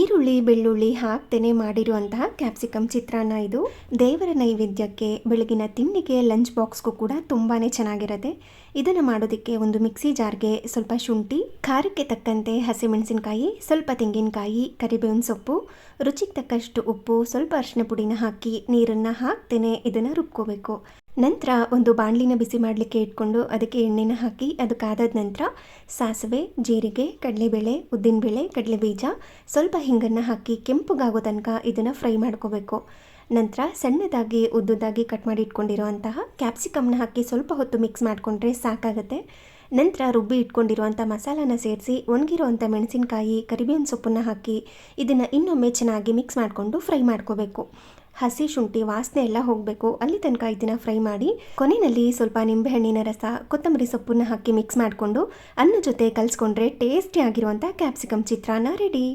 ಈರುಳ್ಳಿ ಬೆಳ್ಳುಳ್ಳಿ ಹಾಕ್ತೇನೆ ಮಾಡಿರುವಂತಹ ಕ್ಯಾಪ್ಸಿಕಮ್ ಚಿತ್ರಾನ್ನ. ಇದು ದೇವರ ನೈವೇದ್ಯಕ್ಕೆ, ಬೆಳಗಿನ ತಿಂಡಿಗೆ, ಲಂಚ್ ಬಾಕ್ಸ್ಗೂ ಕೂಡ ತುಂಬಾ ಚೆನ್ನಾಗಿರುತ್ತೆ. ಇದನ್ನು ಮಾಡೋದಕ್ಕೆ ಒಂದು ಮಿಕ್ಸಿ ಜಾರ್ಗೆ ಸ್ವಲ್ಪ ಶುಂಠಿ, ಖಾರಕ್ಕೆ ತಕ್ಕಂತೆ ಹಸಿಮೆಣಸಿನಕಾಯಿ, ಸ್ವಲ್ಪ ತೆಂಗಿನಕಾಯಿ, ಕರಿಬೇವಿನ ಸೊಪ್ಪು, ರುಚಿಗೆ ತಕ್ಕಷ್ಟು ಉಪ್ಪು, ಸ್ವಲ್ಪ ಅರಿಶಿನ ಪುಡಿನ ಹಾಕಿ ನೀರನ್ನು ಹಾಕ್ತೇನೆ ಇದನ್ನು ರುಬ್ಕೋಬೇಕು. ನಂತರ ಒಂದು ಬಾಣಲಿನ ಬಿಸಿ ಮಾಡಲಿಕ್ಕೆ ಇಟ್ಕೊಂಡು ಅದಕ್ಕೆ ಎಣ್ಣೆನ ಹಾಕಿ ಅದು ಕಾದಾದ ನಂತರ ಸಾಸಿವೆ, ಜೀರಿಗೆ, ಕಡಲೆಬೇಳೆ, ಉದ್ದಿನಬೇಳೆ, ಕಡಲೆಬೀಜ, ಸ್ವಲ್ಪ ಹಿಂಗನ್ನು ಹಾಕಿ ಕೆಂಪುಗಾಗೋ ತನಕ ಇದನ್ನು ಫ್ರೈ ಮಾಡ್ಕೋಬೇಕು. ನಂತರ ಸಣ್ಣದಾಗಿ ಉದ್ದುದಾಗಿ ಕಟ್ ಮಾಡಿ ಇಟ್ಕೊಂಡಿರುವಂತಹ ಕ್ಯಾಪ್ಸಿಕಮ್ನ ಹಾಕಿ ಸ್ವಲ್ಪ ಹೊತ್ತು ಮಿಕ್ಸ್ ಮಾಡಿಕೊಂಡ್ರೆ ಸಾಕಾಗುತ್ತೆ. ನಂತರ ರುಬ್ಬಿ ಇಟ್ಕೊಂಡಿರುವಂಥ ಮಸಾಲಾನ ಸೇರಿಸಿ ಒಣಗಿರುವಂಥ ಮೆಣಸಿನಕಾಯಿ, ಕರಿಬೇವಿನ ಸೊಪ್ಪನ್ನು ಹಾಕಿ ಇದನ್ನು ಇನ್ನೊಮ್ಮೆ ಚೆನ್ನಾಗಿ ಮಿಕ್ಸ್ ಮಾಡಿಕೊಂಡು ಫ್ರೈ ಮಾಡ್ಕೋಬೇಕು. ಹಸಿ ಶುಂಠಿ ವಾಸನೆ ಎಲ್ಲ ಹೋಗಬೇಕು, ಅಲ್ಲಿ ತನಕ ಇದನ್ನು ಫ್ರೈ ಮಾಡಿ ಕೊನೆಯಲ್ಲಿ ಸ್ವಲ್ಪ ನಿಂಬೆಹಣ್ಣಿನ ರಸ, ಕೊತ್ತಂಬರಿ ಸೊಪ್ಪನ್ನು ಹಾಕಿ ಮಿಕ್ಸ್ ಮಾಡಿಕೊಂಡು ಅನ್ನ ಜೊತೆ ಕಲಿಸ್ಕೊಂಡ್ರೆ ಟೇಸ್ಟಿ ಆಗಿರುವಂಥ ಕ್ಯಾಪ್ಸಿಕಮ್ ಚಿತ್ರಾನ್ನ ರೆಡಿ.